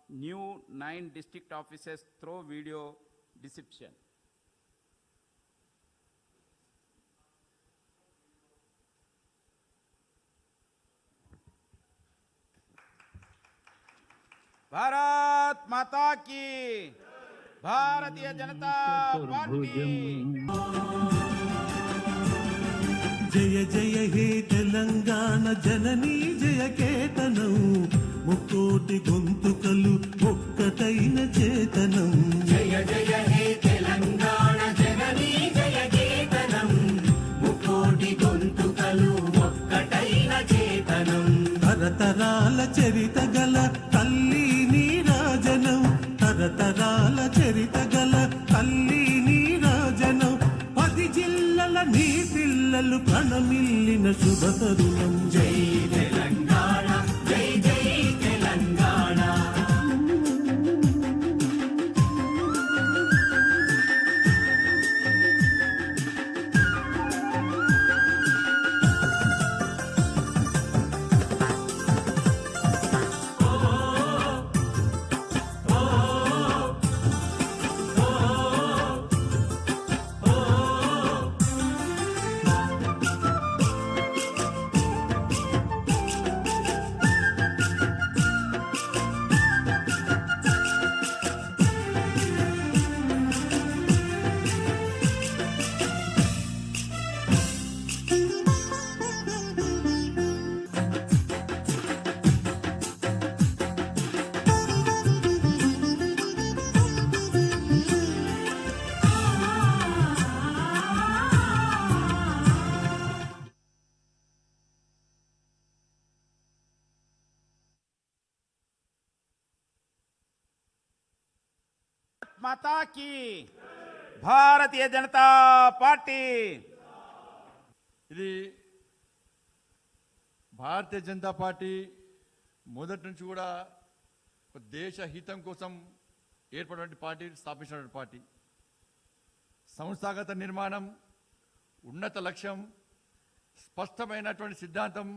new 9 district offices through video deception. Bharat माता की, Bharatiya Janata party. जय जय हे तेलंगाना जननी जय केतనం ముక్కోటి గొంతుకలు ఒక్కటైన చేతనం జయ జయ హే తెలంగాణ జననీ జయ కేతనం ముక్కోటి గొంతుకలు ఒక్కటైన చేతనం తరతరాల చరిత గల తల్లి నీరాజనం తరతరాల చరిత గల తల్లి నీరాజనం 10 జిల్లల నీ పిల్లలు ప్రణమిల్లిన శుభ తరుణం జై తెలంగాణ జై జై తెలంగాణ माता की, भारतीय जनता पार्टी। ఇది భారతీయ జనతా పార్టీ మొదటి నుంచి కూడా దేశ హితం కోసం ఏర్పడినటువంటి పార్టీ, స్థాపించినటువంటి పార్టీ. సంస్థాగత నిర్మాణం, ఉన్నత లక్ష్యం, స్పష్టమైనటువంటి సిద్ధాంతం,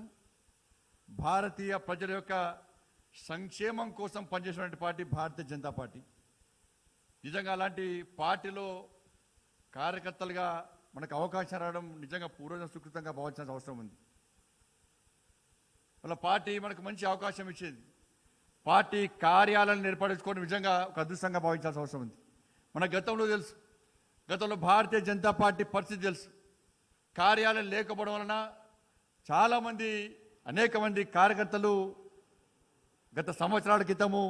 భారతీయ ప్రజల యొక్క సంక్షేమం కోసం పనిచేసినటువంటి పార్టీ భారతీయ జనతా పార్టీ. నిజంగా అలాంటి పార్టీలో కార్యకర్తలుగా మనకు అవకాశం రావడం నిజంగా పూర్వజ సుకృతంగా భావించాల్సిన అవసరం ఉంది. వాళ్ళ పార్టీ మనకు మంచి అవకాశం ఇచ్చేది. పార్టీ కార్యాలయాలను ఏర్పరచుకోవడం నిజంగా ఒక అదృష్టంగా భావించాల్సిన అవసరం ఉంది. మన గతంలో తెలుసు, గతంలో భారతీయ జనతా పార్టీ పరిస్థితి తెలుసు. కార్యాలయం లేకపోవడం వలన చాలామంది, అనేక మంది కార్యకర్తలు గత సంవత్సరాల క్రితము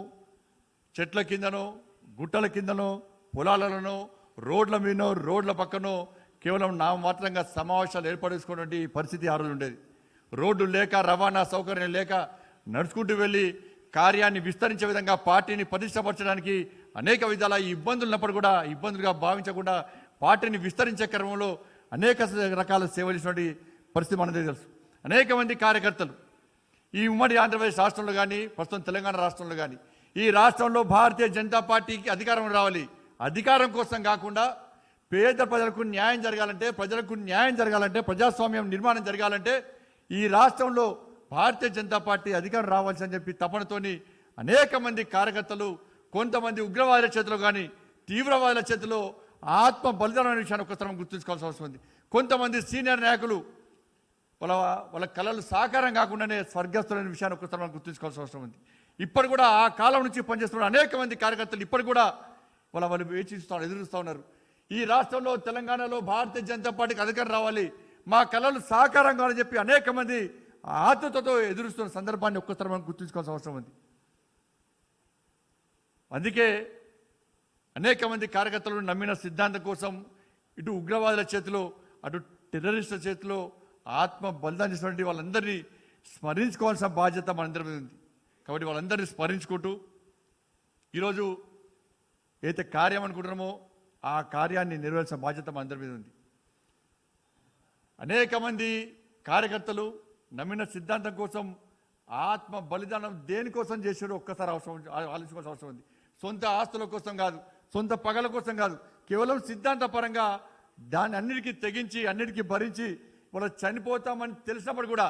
చెట్ల కిందనో, గుట్టల కిందనో, పొలాలలోనో, రోడ్ల మీదనో, రోడ్ల పక్కనో కేవలం నామమాత్రంగా సమావేశాలు ఏర్పరచుకున్నటువంటి పరిస్థితి ఆ రోజు ఉండేది. రోడ్డు లేక, రవాణా సౌకర్యం లేక నడుచుకుంటూ వెళ్ళి కార్యాన్ని విస్తరించే విధంగా పార్టీని ప్రతిష్టపరచడానికి అనేక విధాల ఇబ్బందులు ఉన్నప్పుడు కూడా ఇబ్బందులుగా భావించకుండా పార్టీని విస్తరించే క్రమంలో అనేక రకాల సేవలు ఇచ్చినటువంటి పరిస్థితి మనదే తెలుసు. అనేక మంది కార్యకర్తలు ఈ ఉమ్మడి ఆంధ్రప్రదేశ్ రాష్ట్రంలో కానీ, ప్రస్తుతం తెలంగాణ రాష్ట్రంలో కానీ, ఈ రాష్ట్రంలో భారతీయ జనతా పార్టీకి అధికారం రావాలి. అధికారం కోసం కాకుండా పేద ప్రజలకు న్యాయం జరగాలంటే, ప్రజలకు న్యాయం జరగాలంటే, ప్రజాస్వామ్యం నిర్మాణం జరగాలంటే ఈ రాష్ట్రంలో భారతీయ జనతా పార్టీ అధికారం రావాల్సి అని చెప్పి తపనతోని అనేక మంది కార్యకర్తలు, కొంతమంది ఉగ్రవాదుల చేతిలో కానీ, తీవ్రవాదుల చేతిలో ఆత్మ బలిదానం విషయాన్ని ఒక్కసారి మనం గుర్తుంచుకోవాల్సిన అవసరం ఉంది. కొంతమంది సీనియర్ నాయకులు వాళ్ళ కళలు సాకారం కాకుండానే స్వర్గస్థులైన విషయాన్ని ఒక్కసారి మనం గుర్తుంచుకోవాల్సిన అవసరం ఉంది. ఇప్పుడు కూడా ఆ కాలం నుంచి పనిచేస్తున్న అనేక మంది కార్యకర్తలు ఇప్పుడు కూడా వాళ్ళు ఎదురుస్తూ ఉన్నారు. ఈ రాష్ట్రంలో, తెలంగాణలో భారతీయ జనతా పార్టీకి అధికారం రావాలి, మా కళలు సాకారం కావాలని చెప్పి అనేక మంది ఆతృతతో ఎదురుస్తున్న సందర్భాన్ని ఒక్కసారి మనం గుర్తుంచుకోవాల్సిన అవసరం ఉంది. అందుకే అనేక మంది కార్యకర్తలు నమ్మిన సిద్ధాంతం కోసం ఇటు ఉగ్రవాదుల చేతిలో, అటు టెర్రరిస్టుల చేతిలో ఆత్మ బలిదానం చేసినటువంటి వాళ్ళందరినీ స్మరించుకోవాల్సిన బాధ్యత మనందరి మీద ఉంది. కాబట్టి వాళ్ళందరినీ స్మరించుకుంటూ ఈరోజు ఏదైతే కార్యం అనుకుంటున్నామో ఆ కార్యాన్ని నెరవేర్చిన బాధ్యత మనందరి మీద ఉంది. అనేక మంది కార్యకర్తలు నమ్మిన సిద్ధాంతం కోసం ఆత్మ బలిదానం దేనికోసం చేశారో ఒక్కసారి ఆలోచించాల్సిన అవసరం ఉంది. సొంత ఆస్తుల కోసం కాదు, సొంత పగల కోసం కాదు, కేవలం సిద్ధాంతపరంగా దాన్ని అన్నిటికీ తెగించి, అన్నిటికీ భరించి వాళ్ళు చనిపోతామని తెలిసినప్పుడు కూడా,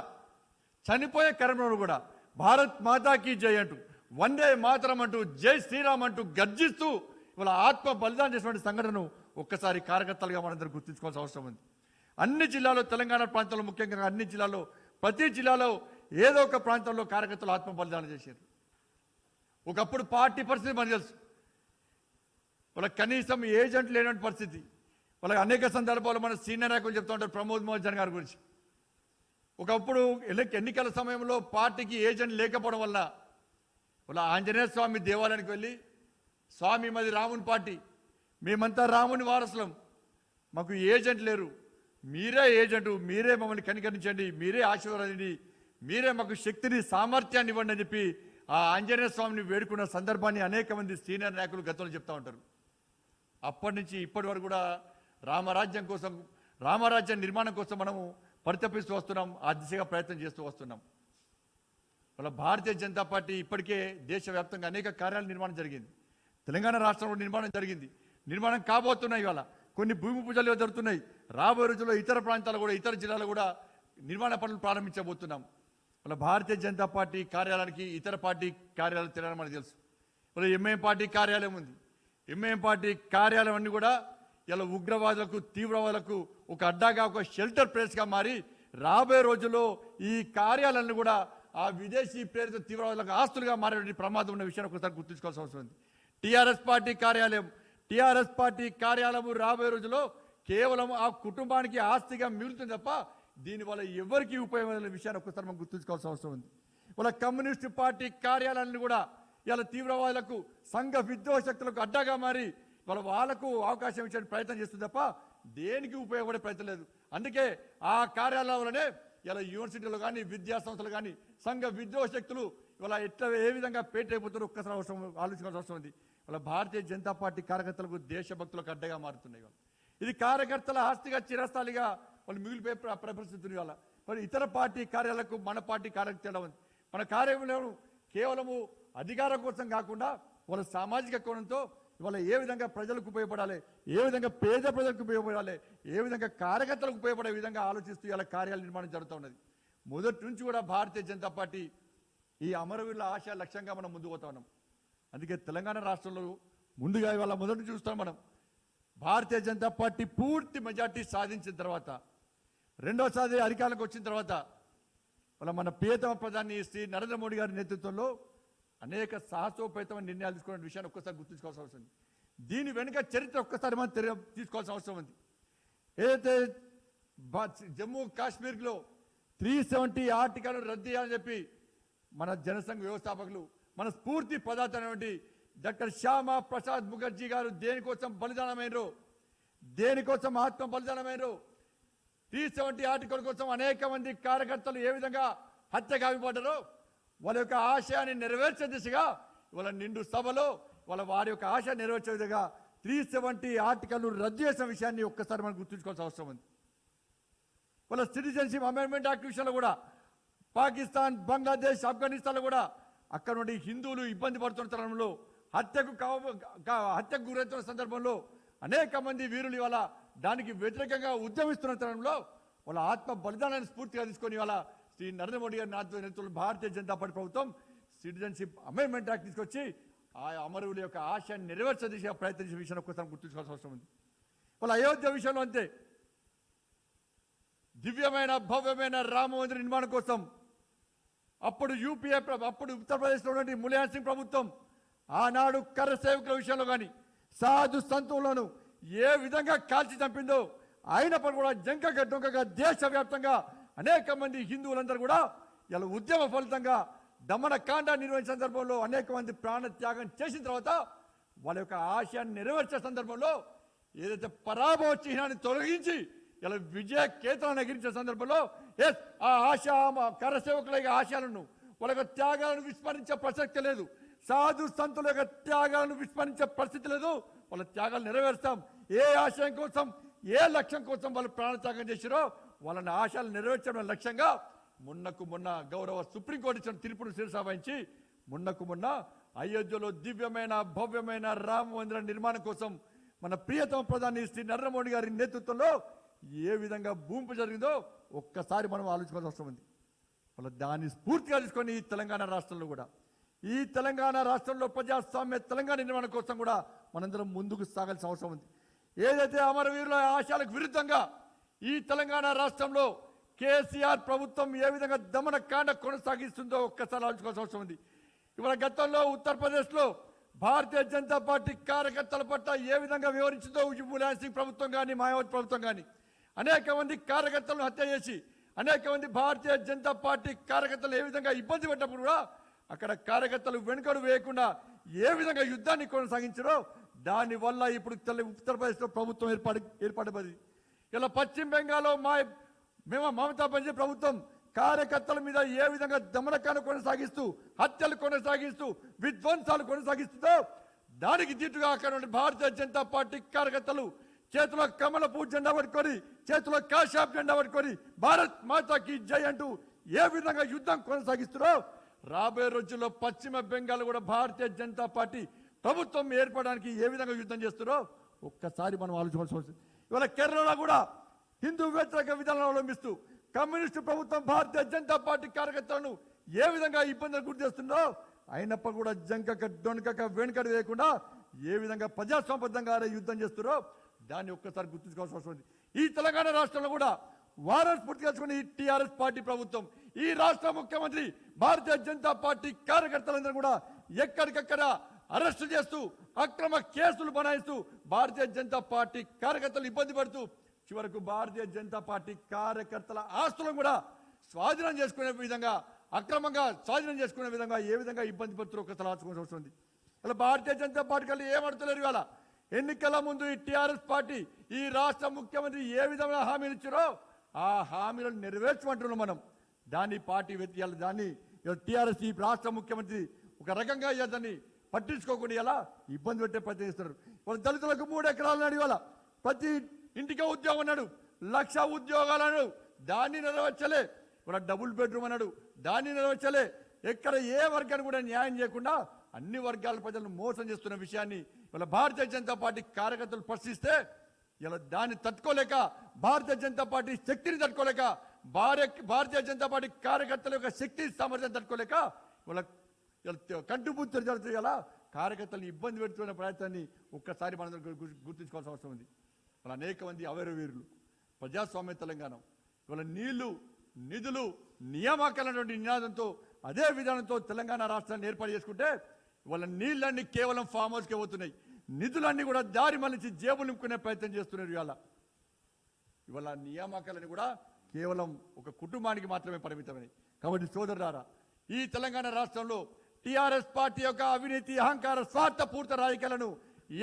చనిపోయే క్రమంలో కూడా భారత్ మాతాకి జై అంటూ వందే మాతరం అంటూ జై శ్రీరామ్ అంటూ గర్జిస్తూ ఇవాళ ఆత్మ బలిదానం చేసినటువంటి సంఘటనను ఒక్కసారి కార్యకర్తలుగా మనందరం గుర్తుంచుకోవాల్సిన అవసరం ఉంది. అన్ని జిల్లాలో, తెలంగాణ ప్రాంతంలో ముఖ్యంగా అన్ని జిల్లాలో, ప్రతి జిల్లాలో ఏదో ఒక ప్రాంతంలో కార్యకర్తలు ఆత్మ బలిదానం చేశారు. ఒకప్పుడు పార్టీ పరిస్థితి మనకు తెలుసు. వాళ్ళకి కనీసం ఏజెంట్ లేనటువంటి పరిస్థితి. వాళ్ళకి అనేక సందర్భాలు మన సీనియర్ నాయకులు చెప్తూ ఉంటారు ప్రమోద్ మోహన్ గారి గురించి. ఒకప్పుడు ఎన్నికల సమయంలో పార్టీకి ఏజెంట్ లేకపోవడం వల్ల వాళ్ళ ఆంజనేయ స్వామి దేవాలయానికి వెళ్ళి, స్వామి మాది రాముని పార్టీ, మేమంతా రాముని వారసులం, మాకు ఏజెంట్ లేరు, మీరే ఏజెంటు, మీరే మమ్మల్ని కనికరించండి, మీరే ఆశీర్వాదండి, మీరే మాకు శక్తిని సామర్థ్యాన్ని ఇవ్వండి అని చెప్పి ఆ ఆంజనేయ స్వామిని వేడుకున్న సందర్భాన్ని అనేక మంది సీనియర్ నాయకులు గతంలో చెప్తూ ఉంటారు. అప్పటి నుంచి ఇప్పటి వరకు కూడా రామరాజ్యం కోసం, రామరాజ్యం నిర్మాణం కోసం మనము పరితపిస్తూ వస్తున్నాం, ఆ దిశగా ప్రయత్నం చేస్తూ వస్తున్నాం. వాళ్ళ భారతీయ జనతా పార్టీ ఇప్పటికే దేశవ్యాప్తంగా అనేక కార్యాలయ నిర్మాణం జరిగింది. తెలంగాణ రాష్ట్రంలో నిర్మాణం జరిగింది, నిర్మాణం కాబోతున్నాయి. ఇవాళ కొన్ని భూమి పూజలు జరుగుతున్నాయి. రాబోయే రోజుల్లో ఇతర ప్రాంతాలు కూడా, ఇతర జిల్లాలు కూడా నిర్మాణ పనులు ప్రారంభించబోతున్నాం. వాళ్ళ భారతీయ జనతా పార్టీ కార్యాలయానికి ఇతర పార్టీ కార్యాలయాలు తిరగడం మనకు తెలుసు. వాళ్ళ ఎంఐఎం పార్టీ కార్యాలయం ఉంది. ఎంఐఎం పార్టీ కార్యాలయం అన్ని కూడా ఇలా ఉగ్రవాదులకు, తీవ్రవాదులకు ఒక అడ్డాగా, ఒక షెల్టర్ ప్లేస్గా మారి రాబోయే రోజుల్లో ఈ కార్యాలయాలను కూడా ఆ విదేశీ ప్రేరిత తీవ్రవాదులకు ఆస్తులుగా మారేటువంటి ప్రమాదం ఉన్న విషయాన్ని ఒకసారి గుర్తుంచుకోవాల్సిన అవసరం ఉంది. టీఆర్ఎస్ పార్టీ కార్యాలయం రాబోయే రోజుల్లో కేవలం ఆ కుటుంబానికి ఆస్తిగా మిగులుతుంది తప్ప దీనివల్ల ఎవరికి ఉపయోగమైన విషయాన్ని ఒక్కసారి మనం గుర్తుంచుకోవాల్సిన అవసరం ఉంది. వాళ్ళ కమ్యూనిస్టు పార్టీ కార్యాలయాలను కూడా ఇలా తీవ్రవాదులకు, సంఘ విద్రోహ శక్తులకు అడ్డాగా మారి వాళ్ళకు అవకాశం ఇచ్చే ప్రయత్నం చేస్తుంది తప్ప దేనికి ఉపయోగపడే ప్రయత్నం లేదు. అందుకే ఆ కార్యాలయంలోనే ఇలా యూనివర్సిటీలు కానీ, విద్యా సంస్థలు కానీ సంఘ విద్రోహ శక్తులు ఇవాళ ఏ విధంగా పేటైపోతారో ఒక్కసారి ఆలోచించాల్సిన అవసరం ఉంది. వాళ్ళ భారతీయ జనతా పార్టీ కార్యకర్తలకు, దేశభక్తులకు అడ్డగా మారుతున్నాయి. ఇది కార్యకర్తల ఆస్తిగా, చిరస్థాయిగా వాళ్ళు మిగిలిపోయే పరిస్థితులు. ఇవాళ మరి ఇతర పార్టీ కార్యాలకు మన పార్టీ కార్యాలకు తేడా ఉంది. మన కార్యాలయం కేవలము అధికారం కోసం కాకుండా వాళ్ళ సామాజిక కోణంతో ఇవాళ ఏ విధంగా ప్రజలకు ఉపయోగపడాలి, ఏ విధంగా పేద ప్రజలకు ఉపయోగపడాలి, ఏ విధంగా కార్యకర్తలకు ఉపయోగపడే విధంగా ఆలోచిస్తూ ఇలా కార్యాలయ నిర్మాణం జరుగుతూ ఉన్నది. మొదటి నుంచి కూడా భారతీయ జనతా పార్టీ ఈ అమరవీరుల ఆశ లక్ష్యంగా మనం ముందుకు పోతా ఉన్నాం. అందుకే తెలంగాణ రాష్ట్రంలో ముందుగా ఇవాళ మొదటి చూస్తాం మనం. భారతీయ జనతా పార్టీ పూర్తి మెజార్టీ సాధించిన తర్వాత, రెండోసారి అధికారంలోకి వచ్చిన తర్వాత వాళ్ళ మన ప్రియతమ ప్రధాని శ్రీ నరేంద్ర మోడీ గారి నేతృత్వంలో అనేక సాహసోపేతమైన నిర్ణయాలు తీసుకునే విషయాన్ని ఒక్కసారి గుర్తుంచుకోవాల్సిన అవసరం ఉంది. దీని వెనుక చరిత్ర ఒక్కసారి మనం తీసుకోవాల్సిన అవసరం ఉంది. ఏదైతే జమ్మూ కాశ్మీర్లో 370 ఆర్టికల్ రద్దు చేయాలని చెప్పి మన జనసంఘ వ్యవస్థాపకులు, మన స్ఫూర్తి ప్రదాత అయినటువంటి డాక్టర్ శ్యామా ప్రసాద్ ముఖర్జీ గారు దేనికోసం బలిదానమైనరు, దేనికోసం ఆత్మ బలిదానమైనరు, 370 ఆర్టికల్ కోసం అనేక మంది కార్యకర్తలు ఏ విధంగా హత్య కావిపడ్డారో వాళ్ళ యొక్క ఆశయాన్ని నెరవేర్చే దిశగా వాళ్ళ నిండు సభలో వారి యొక్క ఆశ నెరవేర్చే విధంగా 370 ఆర్టికల్ రద్దు చేసిన విషయాన్ని ఒక్కసారి మనం గుర్తుంచుకోవాల్సిన అవసరం ఉంది. వాళ్ళ సిటిజన్షిప్ అమెండ్మెంట్ యాక్ట్ విషయంలో కూడా పాకిస్తాన్, బంగ్లాదేశ్, ఆఫ్ఘనిస్తాన్లో కూడా అక్కడ నుండి హిందువులు ఇబ్బంది పడుతున్న తరుణంలో, హత్యకు గురవుతున్న సందర్భంలో అనేక మంది వీరులు ఇవాళ దానికి వ్యతిరేకంగా ఉద్యమిస్తున్న తరుణంలో వాళ్ళ ఆత్మ బలిదానాన్ని స్ఫూర్తిగా తీసుకొని ఇవాళ శ్రీ నరేంద్ర మోడీ గారి నేతృత్వంలో భారతీయ జనతా పార్టీ ప్రభుత్వం సిటిజన్షిప్ అమెండ్మెంట్ యాక్ట్ తీసుకొచ్చి ఆ అమరువుల యొక్క ఆశయాన్ని నెరవేర్చే దిశగా ప్రయత్నించే విషయాన్ని ఒక్కసారి గుర్తుంచుకోవాల్సిన అవసరం ఉంది. వాళ్ళ అయోధ్య విషయంలో అంతే. దివ్యమైన భవ్యమైన రామ మందిర నిర్మాణం కోసం అప్పుడు అప్పుడు ఉత్తరప్రదేశ్లో ఉన్నటువంటి ములాయం సింగ్ ప్రభుత్వం ఆనాడు కర్ర సేవకుల విషయంలో కానీ, సాధు సంతులను ఏ విధంగా కాల్చి చంపిందో అయినప్పుడు కూడా డొంకగా దేశవ్యాప్తంగా అనేక మంది హిందువులందరూ కూడా ఇలా ఉద్యమ ఫలితంగా దమనకాండ నిర్వహించిన సందర్భంలో అనేక మంది ప్రాణ త్యాగం చేసిన తర్వాత వాళ్ళ యొక్క ఆశయాన్ని నెరవేర్చే సందర్భంలో ఏదైతే పరాభవ చిహ్నాన్ని తొలగించి ఇలా విజయ కేతనాన్ని ఎగిరించే సందర్భంలో ఆ ఆశ కర సేవకుల ఆశయాలను వాళ్ళ యొక్క త్యాగాలను విస్మరించే ప్రసక్తి లేదు. సాధు సంతుల యొక్క త్యాగాలను విస్మరించే పరిస్థితి లేదు. వాళ్ళ త్యాగాలు నెరవేరుస్తాం. ఏ ఆశయం కోసం, ఏ లక్ష్యం కోసం వాళ్ళు ప్రాణత్యాగం చేసిరో వాళ్ళని ఆశలు నెరవేర్చడం లక్ష్యంగా మొన్న గౌరవ సుప్రీంకోర్టు ఇచ్చిన తీర్పును శిరసావహించి మొన్న అయోధ్యలో దివ్యమైన భవ్యమైన రామ మందిర నిర్మాణం కోసం మన ప్రియతమ ప్రధాని శ్రీ నరేంద్ర మోడీ గారి నేతృత్వంలో ఏ విధంగా భూమి పూజ జరిగిందో ఒక్కసారి మనం ఆలోచించాల్సిన అవసరం ఉంది. వాళ్ళ దాన్ని స్ఫూర్తిగా తీసుకొని తెలంగాణ రాష్ట్రంలో కూడా ఈ తెలంగాణ రాష్ట్రంలో ప్రజాస్వామ్య తెలంగాణ నిర్మాణం కోసం కూడా మనందరం ముందుకు సాగాల్సిన అవసరం ఉంది. ఏదైతే అమరవీరుల ఆశయాలకు విరుద్ధంగా ఈ తెలంగాణ రాష్ట్రంలో కేసీఆర్ ప్రభుత్వం ఏ విధంగా దమనకాండ కొనసాగిస్తుందో ఒక్కసారి ఆలోచించాల్సిన అవసరం ఉంది. ఇవాళ గతంలో ఉత్తరప్రదేశ్లో భారతీయ జనతా పార్టీ కార్యకర్తల పట్ల ఏ విధంగా వివరించిందో ములాయం సింగ్ ప్రభుత్వం కానీ మాయావతి ప్రభుత్వం కానీ అనేక మంది కార్యకర్తలను హత్య చేసి అనేక మంది భారతీయ జనతా పార్టీ కార్యకర్తలు ఏ విధంగా ఇబ్బంది పెట్టినప్పుడు కూడా అక్కడ కార్యకర్తలు వెనుకడు వేయకుండా ఏ విధంగా యుద్ధాన్ని కొనసాగించారో దానివల్ల ఇప్పుడు ఉత్తరప్రదేశ్లో ప్రభుత్వం ఏర్పడబడింది. ఇలా పశ్చిమ బెంగాల్లో మమతా బెనర్జీ ప్రభుత్వం కార్యకర్తల మీద ఏ విధంగా దమనకాన్ని కొనసాగిస్తూ హత్యలు కొనసాగిస్తూ విధ్వంసాలు కొనసాగిస్తుందో దానికి దీటుగా అక్కడ భారతీయ జనతా పార్టీ కార్యకర్తలు చేతిలో కమలపూ జెండా పట్టుకొని చేతిలో కాషాప్ జెండా పట్టుకొని భారత్ మాతాకి జై అంటూ ఏ విధంగా యుద్ధం కొనసాగిస్తున్నారో రాబోయే రోజుల్లో పశ్చిమ బెంగాల్ కూడా భారతీయ జనతా పార్టీ ప్రభుత్వం ఏర్పడడానికి ఏ విధంగా యుద్ధం చేస్తున్నారో ఒక్కసారి మనం ఆలోచించాల్సి వస్తుంది. ఇవాళ కేరళలో కూడా హిందూ వ్యతిరేక విధానాలను అవలంబిస్తూ కమ్యూనిస్టు ప్రభుత్వం భారతీయ జనతా పార్టీ కార్యకర్తలను ఏ విధంగా ఇబ్బందులు గురి చేస్తుందో అయినప్పుడు కూడా జంకక డొనకక వెనుకడు వేయకుండా ఏ విధంగా ప్రజాస్వామ్యబద్ధంగా యుద్ధం చేస్తున్నారో దాన్ని ఒక్కసారి గుర్తుంచుకోవాల్సిన అవసరం ఉంది. ఈ తెలంగాణ రాష్ట్రంలో కూడా వారం స్ఫూర్తి చేసుకుని ఈ టీఆర్ఎస్ పార్టీ ప్రభుత్వం ఈ రాష్ట్ర ముఖ్యమంత్రి భారతీయ జనతా పార్టీ కార్యకర్తలందరూ కూడా ఎక్కడికక్కడ అరెస్టు చేస్తూ అక్రమ కేసులు బనాయిస్తూ భారతీయ జనతా పార్టీ కార్యకర్తలు ఇబ్బంది పడుతూ చివరకు భారతీయ జనతా పార్టీ కార్యకర్తల ఆస్తులను కూడా స్వాధీనం చేసుకునే విధంగా అక్రమంగా స్వాధీనం చేసుకునే విధంగా ఏ విధంగా ఇబ్బంది పడుతున్నారు ఒకసారి ఆలోచించాల్సి వస్తుంది. ఇలా భారతీయ జనతా పార్టీ కల్లా ఏమడుతున్నారు ఇవాళ ఎన్నికల ముందు ఈ టీఆర్ఎస్ పార్టీ ఈ రాష్ట్ర ముఖ్యమంత్రి ఏ విధంగా హామీలు ఇచ్చారో ఆ హామీలను నెరవేర్చమంటున్నాం మనం. దాన్ని పార్టీ దాన్ని టీఆర్ఎస్ ఈ రాష్ట్ర ముఖ్యమంత్రి ఒక రకంగా దాన్ని పట్టించుకోకుండా ఇలా ఇబ్బంది పెట్టే ప్రయత్నం చేస్తున్నారు. వాళ్ళ దళితులకు 3 ఎకరాలు అన్నాడు, ఇవాళ ప్రతి ఇంటికి ఉద్యోగం అన్నాడు, 1,00,000 ఉద్యోగాలు అన్నాడు, దాన్ని నెరవేర్చలే. ఇవాళ డబుల్ బెడ్రూమ్ అన్నాడు, దాన్ని నెరవేర్చలే. ఎక్కడ ఏ వర్గాన్ని కూడా న్యాయం చేయకుండా అన్ని వర్గాల ప్రజలను మోసం చేస్తున్న విషయాన్ని ఇవాళ భారతీయ జనతా పార్టీ కార్యకర్తలు ప్రశ్నిస్తే ఇలా దాన్ని తట్టుకోలేక భారతీయ జనతా పార్టీ శక్తిని తట్టుకోలేక భారతీయ జనతా పార్టీ కార్యకర్తల యొక్క శక్తి సామర్థ్యం తట్టుకోలేక వాళ్ళ కంటిబుద్ధులు జరుగుతుంది. ఇలా కార్యకర్తలను ఇబ్బంది పెడుతున్న ప్రయత్నాన్ని ఒక్కసారి మనం గుర్తుంచుకోవాల్సిన అవసరం ఉంది. వాళ్ళ అనేక మంది అమరవీరులు ప్రజాస్వామ్య తెలంగాణ ఇవాళ నీళ్లు నిధులు నియామకాలైనటువంటి నినాదంతో అదే విధానంతో తెలంగాణ రాష్ట్రాన్ని ఏర్పాటు చేసుకుంటే వాళ్ళ నీళ్ళన్నీ కేవలం ఫామ్ హౌస్కే పోతున్నాయి, నిధులన్నీ కూడా దారి మళ్ళీ జేబులు నింపుకునే ప్రయత్నం చేస్తున్నారు. ఇవాళ నియామకాలని కూడా కేవలం ఒక కుటుంబానికి మాత్రమే పరిమితమని. కాబట్టి సోదరులారా, ఈ తెలంగాణ రాష్ట్రంలో టీఆర్ఎస్ పార్టీ యొక్క అవినీతి అహంకార స్వార్థపూర్త రాజకీయాలను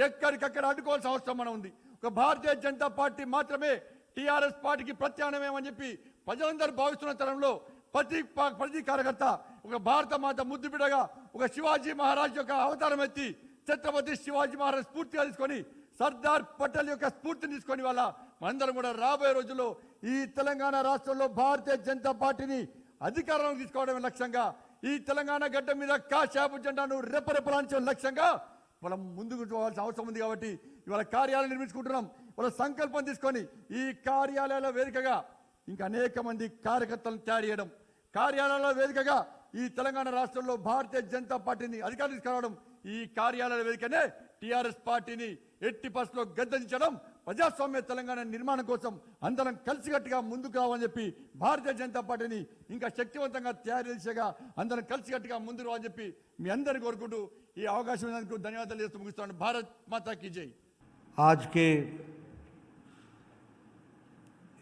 ఎక్కడికక్కడ అడ్డుకోవాల్సిన అవసరం మన ఉంది. ఒక భారతీయ జనతా పార్టీ మాత్రమే టీఆర్ఎస్ పార్టీకి ప్రత్యామ్నాయమని చెప్పి ప్రజలందరూ భావిస్తున్న తరంలో ప్రతి కార్యకర్త ఒక భారత మాత ముద్దు బిడ్డగా ఒక శివాజీ మహారాజ్ యొక్క అవతారం ఎత్తి ఛత్రపతి శివాజీ మహారాజ్ స్ఫూర్తిగా తీసుకొని సర్దార్ పటేల్ యొక్క స్ఫూర్తిని తీసుకొని వాళ్ళ మనందరం కూడా రాబోయే రోజుల్లో ఈ తెలంగాణ రాష్ట్రంలో భారతీయ జనతా పార్టీని అధికారంలోకి తీసుకోవడమే లక్ష్యంగా ఈ తెలంగాణ గడ్డ మీద కాషాయపు జెండాను రెపరెపలాంచే లక్ష్యంగా మనం ముందుకు పోవాల్సిన అవసరం ఉంది. కాబట్టి ఇవాళ కార్యాలయం నిర్మించుకుంటున్నాం. వాళ్ళ సంకల్పం తీసుకొని ఈ కార్యాలయాల వేదికగా ఇంకా అనేక మంది కార్యకర్తలను తయారు చేయడం, కార్యాలయాల వేదికగా ఈ తెలంగాణ రాష్ట్రంలో భారతీయ జనతా పార్టీని అధికారం తీసుకురావడం, ఈ కార్యాలయాల వేదికనే టీఆర్ఎస్ పార్టీని ఎట్టి పరిస్థితుల్లో గద్దెదించడం, ప్రజాస్వామ్య తెలంగాణ నిర్మాణం కోసం అందరం కలిసికట్టుగా ముందుకు రావాలని చెప్పి భారతీయ జనతా పార్టీని ఇంకా శక్తివంతంగా తయారు చేసేగా అందరం కలిసికట్టుగా ముందుకు రావాలని చెప్పి మీ అందరిని కోరుకుంటూ ఈ అవకాశం ఇచ్చినందుకు ధన్యవాదాలు చేస్తూ ముగిస్తాను. భారత్ మాతా की जय। आज के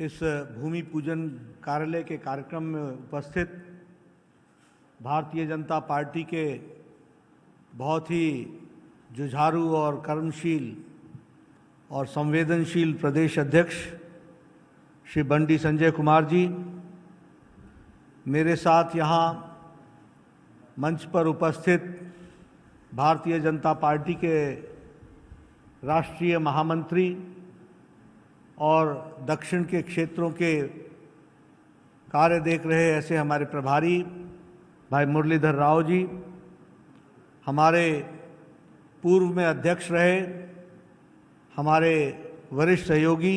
इस भूमि पूजन कार्यालय के कार्यक्रम में उपस्थित भारतीय जनता पार्टी के बहुत ही जुझारू और कर्मशील और संवेदनशील प्रदेश अध्यक्ष श्री बंडी संजय कुमार जी, मेरे साथ यहाँ मंच पर उपस्थित भारतीय जनता पार्टी के राष्ट्रीय महामंत्री और दक्षिण के क्षेत्रों के कार्य देख रहे ऐसे हमारे प्रभारी भाई मुरलीधर राव जी, हमारे पूर्व में अध्यक्ष रहे हमारे वरिष्ठ सहयोगी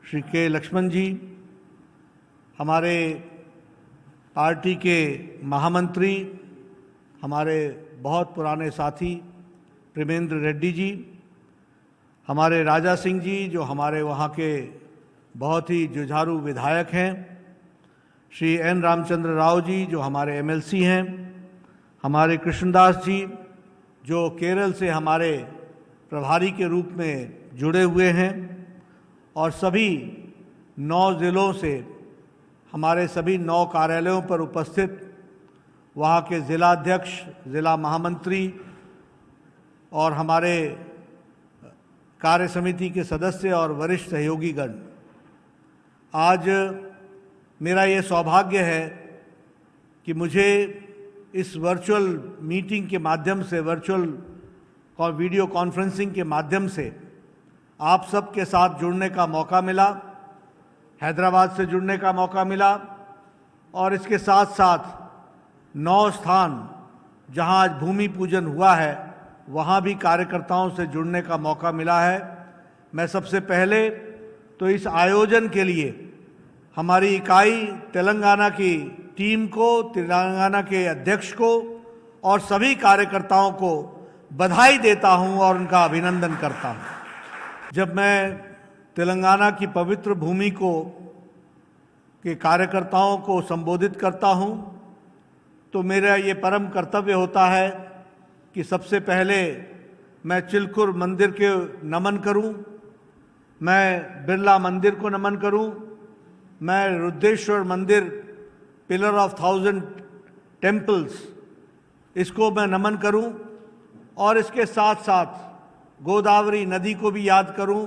श्री के लक्ष्मण जी, हमारे पार्टी के महामंत्री हमारे बहुत पुराने साथी प्रेमेंद्र रेड्डी जी, हमारे राजा सिंह जी जो हमारे वहाँ के बहुत ही जुझारू विधायक हैं, श्री एन रामचंद्र राव जी जो हमारे एमएलसी हैं, हमारे कृष्णदास जी जो केरल से हमारे प्रभारी के रूप में जुड़े हुए हैं, और सभी 9 ज़िलों से हमारे सभी 9 कार्यालयों पर उपस्थित वहाँ के ज़िलाध्यक्ष, ज़िला महामंत्री और हमारे कार्य समिति के सदस्य और वरिष्ठ सहयोगीगण, आज मेरा ये सौभाग्य है कि मुझे इस वर्चुअल मीटिंग के माध्यम से, वर्चुअल वीडियो कॉन्फ्रेंसिंग के माध्यम से आप सब के साथ जुड़ने का मौका मिला, हैदराबाद से जुड़ने का मौका मिला, और इसके साथ साथ 9 स्थान जहां आज भूमि पूजन हुआ है वहां भी कार्यकर्ताओं से जुड़ने का मौका मिला है। मैं सबसे पहले तो इस आयोजन के लिए हमारी इकाई तेलंगाना की टीम को, तेलंगाना के अध्यक्ष को और सभी कार्यकर्ताओं को बधाई देता हूं और उनका अभिनंदन करता हूं। जब मैं तेलंगाना की पवित्र भूमि को के कार्यकर्ताओं को संबोधित करता हूं तो मेरा ये परम कर्तव्य होता है कि सबसे पहले मैं चिलकुर मंदिर के नमन करूं, मैं बिरला मंदिर को नमन करूं, मैं रुद्रेश्वर मंदिर, पिलर ऑफ 1000 टेम्पल्स, इसको मैं नमन करूं, और इसके साथ साथ गोदावरी नदी को भी याद करूं,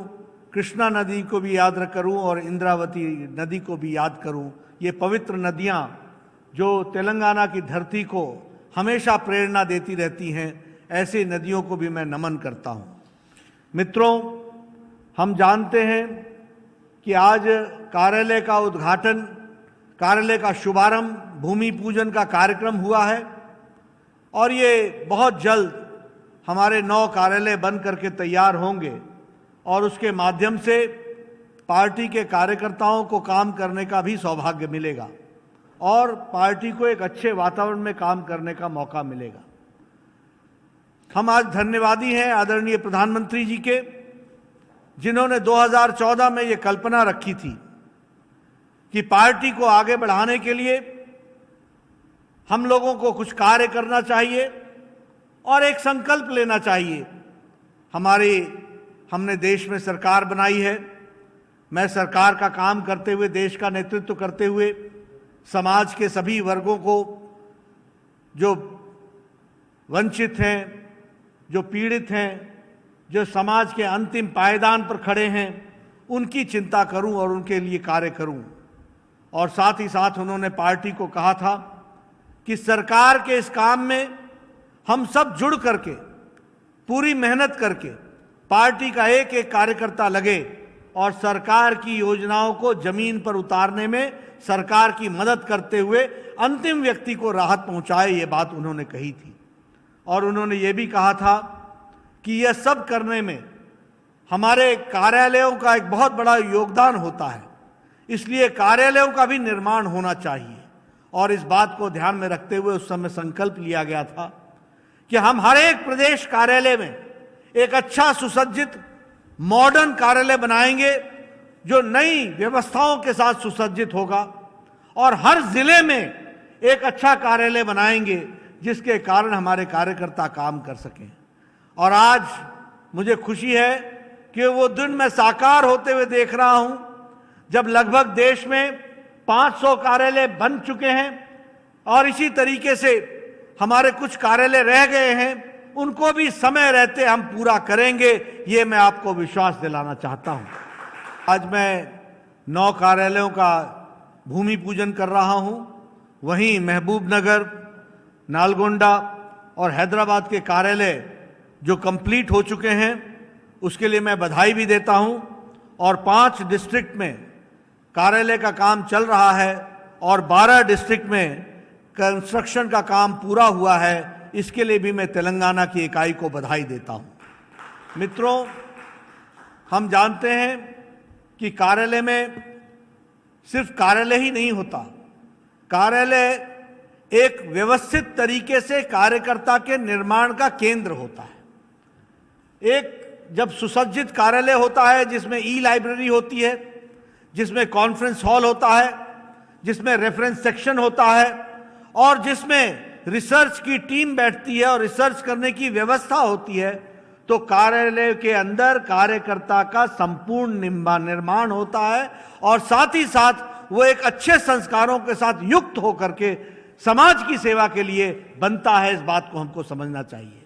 कृष्णा नदी को भी याद करूं और इंद्रावती नदी को भी याद करूं। ये पवित्र नदियां जो तेलंगाना की धरती को हमेशा प्रेरणा देती रहती हैं, ऐसी नदियों को भी मैं नमन करता हूं। मित्रों, हम जानते हैं कि आज कार्यालय का उद्घाटन, कार्यालय का शुभारंभ, भूमि पूजन का कार्यक्रम हुआ है, और ये बहुत जल्द हमारे 9 कार्यालय बन करके तैयार होंगे और उसके माध्यम से पार्टी के कार्यकर्ताओं को काम करने का भी सौभाग्य मिलेगा और पार्टी को एक अच्छे वातावरण में काम करने का मौका मिलेगा। हम आज धन्यवादी हैं आदरणीय प्रधानमंत्री जी के, जिन्होंने 2014 में ये कल्पना रखी थी कि पार्टी को आगे बढ़ाने के लिए हम लोगों को कुछ कार्य करना चाहिए और एक संकल्प लेना चाहिए। हमने देश में सरकार बनाई है। मैं सरकार का काम करते हुए, देश का नेतृत्व करते हुए समाज के सभी वर्गों को, जो वंचित हैं, जो पीड़ित हैं, जो समाज के अंतिम पायदान पर खड़े हैं, उनकी चिंता करूं और उनके लिए कार्य करूं। और साथ ही साथ उन्होंने पार्टी को कहा था कि सरकार के इस काम में हम सब जुड़ करके, पूरी मेहनत करके, पार्टी का एक एक कार्यकर्ता लगे और सरकार की योजनाओं को जमीन पर उतारने में सरकार की मदद करते हुए अंतिम व्यक्ति को राहत पहुंचाए। ये बात उन्होंने कही थी। और उन्होंने ये भी कहा था कि यह सब करने में हमारे कार्यालयों का एक बहुत बड़ा योगदान होता है, इसलिए कार्यालयों का भी निर्माण होना चाहिए। और इस बात को ध्यान में रखते हुए उस समय संकल्प लिया गया था कि हम हर एक प्रदेश कार्यालय में एक अच्छा सुसज्जित मॉडर्न कार्यालय बनाएंगे जो नई व्यवस्थाओं के साथ सुसज्जित होगा, और हर जिले में एक अच्छा कार्यालय बनाएंगे जिसके कारण हमारे कार्यकर्ता काम कर सकें। और आज मुझे खुशी है कि वो दिन मैं साकार होते हुए देख रहा हूं जब लगभग देश में 500 कार्यालय बन चुके हैं और इसी तरीके से हमारे कुछ कार्यालय रह गए हैं, उनको भी समय रहते हम पूरा करेंगे, ये मैं आपको विश्वास दिलाना चाहता हूं। आज मैं 9 कार्यालयों का भूमि पूजन कर रहा हूं। वहीं महबूबनगर, नालगोंडा और हैदराबाद के कार्यालय जो कंप्लीट हो चुके हैं उसके लिए मैं बधाई भी देता हूं। और 5 डिस्ट्रिक्ट में कार्यालय का काम चल रहा है और 12 डिस्ट्रिक्ट में कंस्ट्रक्शन का काम पूरा हुआ है। इसके लिए भी मैं तेलंगाना की इकाई को बधाई देता हूं। मित्रों, हम जानते हैं कि कार्यालय में सिर्फ कार्यालय ही नहीं होता, कार्यालय एक व्यवस्थित तरीके से कार्यकर्ता के निर्माण का केंद्र होता है। एक जब सुसज्जित कार्यालय होता है जिसमें ई लाइब्रेरी होती है, जिसमें कॉन्फ्रेंस हॉल होता है, जिसमें रेफरेंस सेक्शन होता है और जिसमें रिसर्च की टीम बैठती है और रिसर्च करने की व्यवस्था होती है, तो कार्यालय के अंदर कार्यकर्ता का संपूर्ण निर्माण होता है और साथ ही साथ वो एक अच्छे संस्कारों के साथ युक्त होकर के समाज की सेवा के लिए बनता है। इस बात को हमको समझना चाहिए।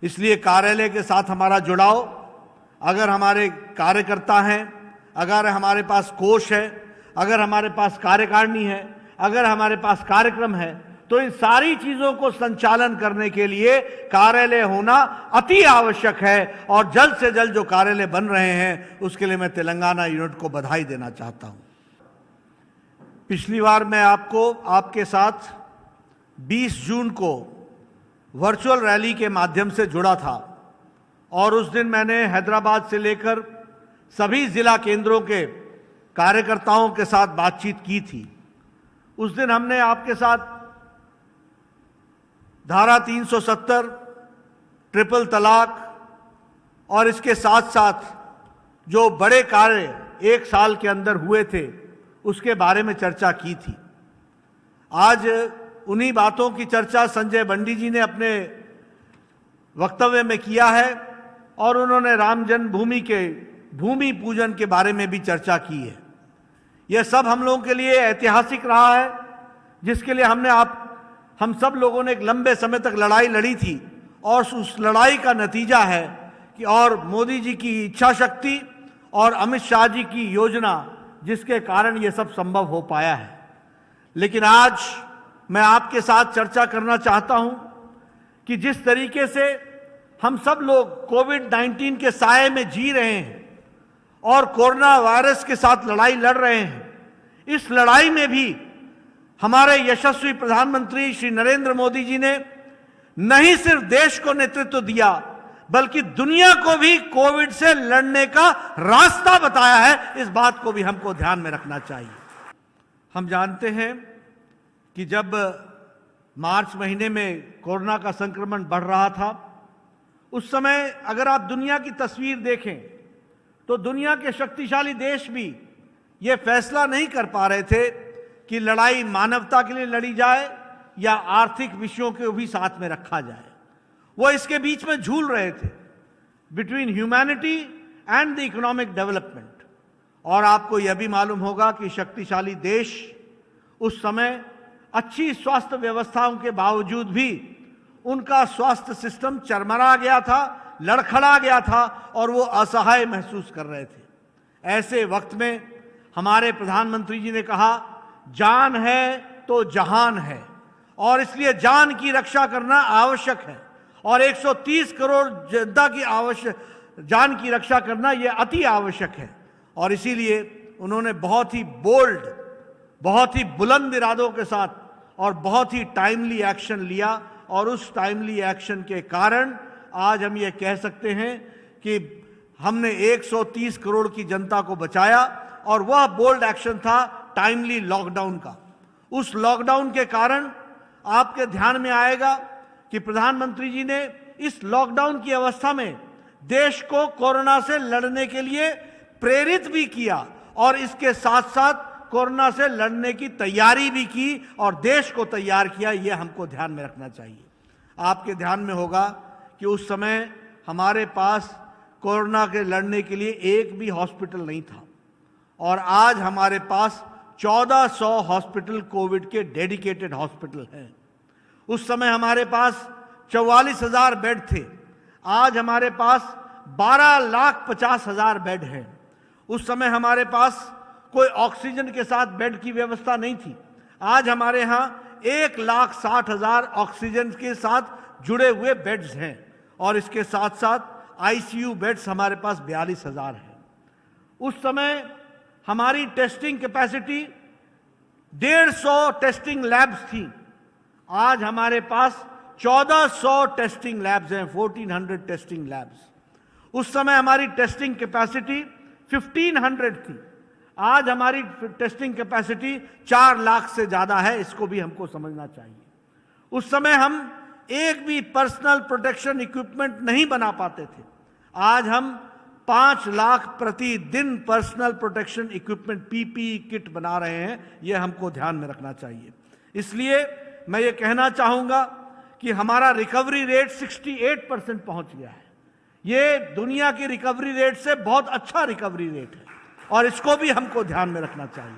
इसलिए कार्यालय के साथ हमारा जुड़ाव, अगर हमारे कार्यकर्ता हैं, अगर हमारे पास कोष है, अगर हमारे पास कार्यकारिणी है, अगर हमारे पास कार्यक्रम है, तो इन सारी चीजों को संचालन करने के लिए कार्यालय होना अति आवश्यक है। और जल्द से जल्द जो कार्यालय बन रहे हैं उसके लिए मैं तेलंगाना यूनिट को बधाई देना चाहता हूं। पिछली बार मैं आपके साथ 20 जून को वर्चुअल रैली के माध्यम से जुड़ा था और उस दिन मैंने हैदराबाद से लेकर सभी जिला केंद्रों के कार्यकर्ताओं के साथ बातचीत की थी। उस दिन हमने आपके साथ धारा 370, ट्रिपल तलाक और इसके साथ साथ जो बड़े कार्य 1 साल के अंदर हुए थे उसके बारे में चर्चा की थी। आज उन्हीं बातों की चर्चा संजय बंडी जी ने अपने वक्तव्य में किया है और उन्होंने राम जन्मभूमि के भूमि पूजन के बारे में भी चर्चा की है। यह सब हम लोगों के लिए ऐतिहासिक रहा है, जिसके लिए हम सब लोगों ने एक लंबे समय तक लड़ाई लड़ी थी और उस लड़ाई का नतीजा है कि और मोदी जी की इच्छा शक्ति और अमित शाह जी की योजना, जिसके कारण ये सब संभव हो पाया है। लेकिन आज मैं आपके साथ चर्चा करना चाहता हूं कि जिस तरीके से हम सब लोग कोविड-19 के साए में जी रहे हैं और कोरोना वायरस के साथ लड़ाई लड़ रहे हैं, इस लड़ाई में भी हमारे यशस्वी प्रधानमंत्री श्री नरेंद्र मोदी जी ने नहीं सिर्फ देश को नेतृत्व दिया बल्कि दुनिया को भी कोविड से लड़ने का रास्ता बताया है। इस बात को भी हमको ध्यान में रखना चाहिए। हम जानते हैं कि जब मार्च महीने में कोरोना का संक्रमण बढ़ रहा था, उस समय अगर आप दुनिया की तस्वीर देखें तो दुनिया के शक्तिशाली देश भी ये फैसला नहीं कर पा रहे थे कि लड़ाई मानवता के लिए लड़ी जाए या आर्थिक विषयों को भी साथ में रखा जाए। वो इसके बीच में झूल रहे थे, between humanity and the economic development. और आपको यह भी मालूम होगा कि शक्तिशाली देश उस समय अच्छी स्वास्थ्य व्यवस्थाओं के बावजूद भी उनका स्वास्थ्य सिस्टम चरमरा गया था, लड़खड़ा गया था और वो असहाय महसूस कर रहे थे। ऐसे वक्त में हमारे प्रधानमंत्री जी ने कहा, जान है तो जहान है, और इसलिए जान की रक्षा करना आवश्यक है और 130 करोड़ जनता की जान की रक्षा करना यह अति आवश्यक है। और इसीलिए उन्होंने बहुत ही बोल्ड, बहुत ही बुलंद इरादों के साथ और बहुत ही टाइमली एक्शन लिया और उस टाइमली एक्शन के कारण आज हम ये कह सकते हैं कि हमने 130 करोड़ की जनता को बचाया। और वह बोल्ड एक्शन था टाइमली लॉकडाउन का। उस लॉकडाउन के कारण आपके ध्यान में आएगा कि प्रधानमंत्री जी ने इस लॉकडाउन की अवस्था में देश को कोरोना से लड़ने के लिए प्रेरित भी किया और इसके साथ साथ कोरोना से लड़ने की तैयारी भी की और देश को तैयार किया। यह हमको ध्यान में रखना चाहिए। आपके ध्यान में होगा कि उस समय हमारे पास कोरोना के लड़ने के लिए एक भी हॉस्पिटल नहीं था और आज हमारे पास 1400 हॉस्पिटल कोविड के डेडिकेटेड हॉस्पिटल हैं। उस समय हमारे पास 44,000 बेड थे, आज हमारे पास 12,50,000 बेड हैं। उस समय हमारे पास कोई ऑक्सीजन के साथ बेड की व्यवस्था नहीं थी, आज हमारे यहाँ 1,60,000 ऑक्सीजन के साथ जुड़े हुए बेड्स हैं और इसके साथ साथ आईसीयू बेड्स हमारे पास 42,000 हैं। उस समय हमारी टेस्टिंग कैपेसिटी 150 टेस्टिंग लैब्स थी, आज हमारे पास 1400 टेस्टिंग लैब्स हैं, 1400 टेस्टिंग लैब्स। उस समय हमारी टेस्टिंग कैपेसिटी 1500 थी, आज हमारी टेस्टिंग कैपेसिटी 4 लाख से ज्यादा है, इसको भी हमको समझना चाहिए। उस समय हम एक भी पर्सनल प्रोटेक्शन इक्विपमेंट नहीं बना पाते थे। आज हम 5 लाख प्रतिदिन personal protection equipment PPE kit बना रहे हैं, यह हमको ध्यान में रखना चाहिए। इसलिए मैं ये कहना चाहूंगा कि हमारा रिकवरी रेट 68% पहुंच गया है। ये दुनिया की रिकवरी रेट से बहुत अच्छा रिकवरी रेट है और इसको भी हमको ध्यान में रखना चाहिए।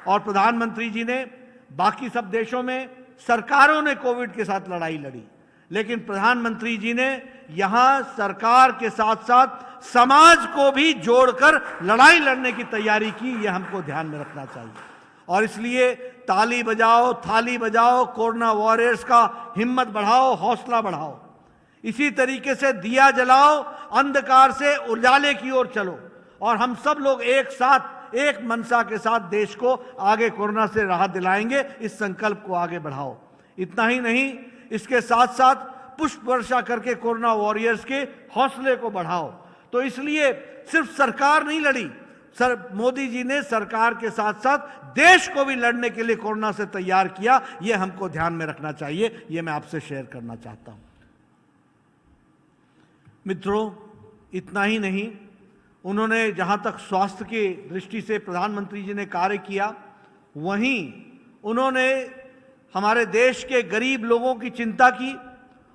और प्रधानमंत्री जी ने, बाकी सब देशों में सरकारों ने कोविड के साथ लड़ाई लड़ी, लेकिन प्रधानमंत्री जी ने यहां सरकार के साथ साथ समाज को भी जोड़कर लड़ाई लड़ने की तैयारी की, यह हमको ध्यान में रखना चाहिए। और इसलिए ताली बजाओ, थाली बजाओ, कोरोना वॉरियर्स का हिम्मत बढ़ाओ, हौसला बढ़ाओ। इसी तरीके से दिया जलाओ, अंधकार से उजाले की ओर चलो और हम सब लोग एक साथ, एक मनसा के साथ देश को आगे कोरोना से राहत दिलाएंगे। इस संकल्प को आगे बढ़ाओ। इतना ही नहीं, इसके साथ साथ पुष्प वर्षा करके कोरोना वॉरियर्स के हौसले को बढ़ाओ। तो इसलिए सिर्फ सरकार नहीं लड़ी, मोदी जी ने सरकार के साथ साथ देश को भी लड़ने के लिए कोरोना से तैयार किया, यह हमको ध्यान में रखना चाहिए। यह मैं आपसे शेयर करना चाहता हूं। मित्रों, इतना ही नहीं, उन्होंने जहां तक स्वास्थ्य की दृष्टि से प्रधानमंत्री जी ने कार्य किया, वहीं उन्होंने हमारे देश के गरीब लोगों की चिंता की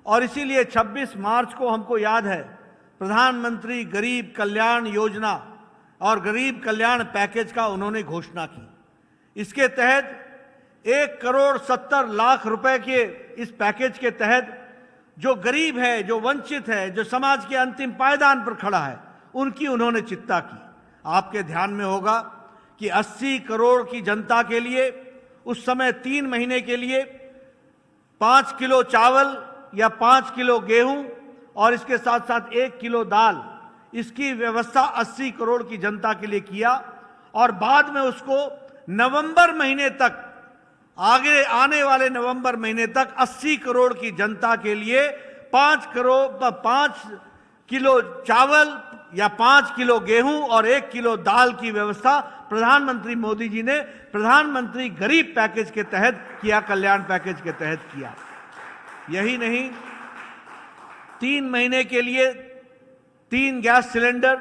और इसीलिए 26 मार्च को हमको याद है, प्रधानमंत्री गरीब कल्याण योजना और गरीब कल्याण पैकेज का उन्होंने घोषणा की। इसके तहत 1,70,00,000 रुपए के इस पैकेज के तहत जो गरीब है, जो वंचित है, जो समाज के अंतिम पायदान पर खड़ा है, उनकी उन्होंने चिंता की। आपके ध्यान में होगा कि 80 करोड़ की जनता के लिए उस समय 3 महीने के लिए 5 किलो चावल या 5 किलो गेहूं और इसके साथ साथ 1 किलो दाल, इसकी व्यवस्था 80 करोड़ की जनता के लिए किया। और बाद में उसको नवंबर महीने तक, आगे आने वाले नवंबर महीने तक 80 करोड़ की जनता के लिए 5 किलो चावल या 5 किलो गेहूं और 1 किलो दाल की व्यवस्था प्रधानमंत्री मोदी जी ने प्रधानमंत्री गरीब पैकेज के तहत किया, कल्याण पैकेज के तहत किया। यही नहीं, 3 महीने के लिए 3 गैस सिलेंडर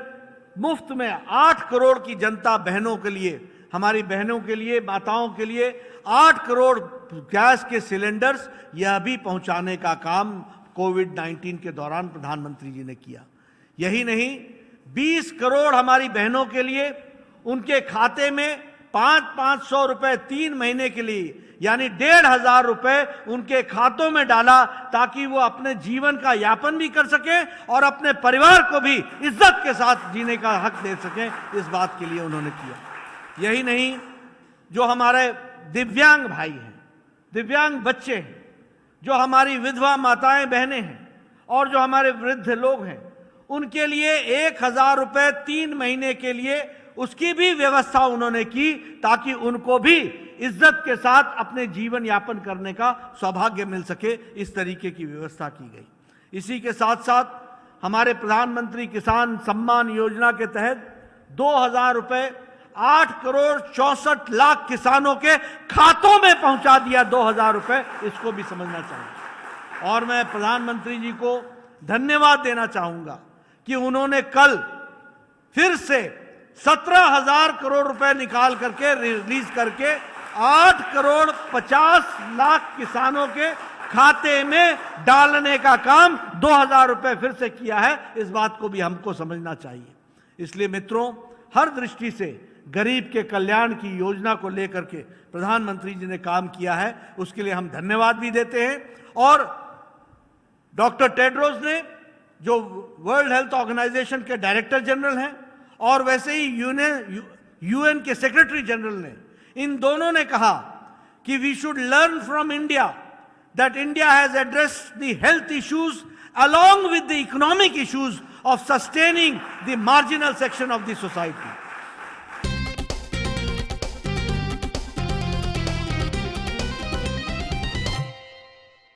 मुफ्त में 8 करोड़ की जनता, बहनों के लिए, हमारी बहनों के लिए, माताओं के लिए 8 करोड़ गैस के सिलेंडर्स, यह भी पहुंचाने का काम कोविड-19 के दौरान प्रधानमंत्री जी ने किया। यही नहीं, 20 करोड़ हमारी बहनों के लिए उनके खाते में 500 रुपए 3 महीने के लिए, यानी 1,500 रुपए उनके खातों में डाला, ताकि वो अपने जीवन का यापन भी कर सके और अपने परिवार को भी इज्जत के साथ जीने का हक दे सके। इस बात के लिए उन्होंने किया। यही नहीं, जो हमारे दिव्यांग भाई हैं, दिव्यांग बच्चे हैं, जो हमारी विधवा माताएं बहनें हैं और जो हमारे वृद्ध लोग हैं, उनके लिए 1,000 रुपए 3 महीने के लिए उसकी भी व्यवस्था उन्होंने की, ताकि उनको भी इज्जत के साथ अपने जीवन यापन करने का सौभाग्य मिल सके। इस तरीके की व्यवस्था की गई। इसी के साथ साथ हमारे प्रधानमंत्री किसान सम्मान योजना के तहत 2,000 रुपए 8 करोड़ 64 लाख किसानों के खातों में पहुंचा दिया। 2,000 रुपए, इसको भी समझना चाहिए। और मैं प्रधानमंत्री जी को धन्यवाद देना चाहूंगा कि उन्होंने कल फिर से 17,000 करोड़ रुपए निकाल करके, रिलीज करके 8 करोड़ 50 लाख किसानों के खाते में डालने का काम 2,000 रुपए फिर से किया है। इस बात को भी हमको समझना चाहिए। इसलिए मित्रों, हर दृष्टि से गरीब के कल्याण की योजना को लेकर के प्रधानमंत्री जी ने काम किया है, उसके लिए हम धन्यवाद भी देते हैं। और डॉक्टर टेड्रोस ने, जो वर्ल्ड हेल्थ ऑर्गेनाइजेशन के डायरेक्टर जनरल हैं, और वैसे ही यूएन के सेक्रेटरी जनरल ने, इन दोनों ने कहा कि we should learn from India that India has addressed the health issues along with the economic issues of sustaining the marginal section of the society.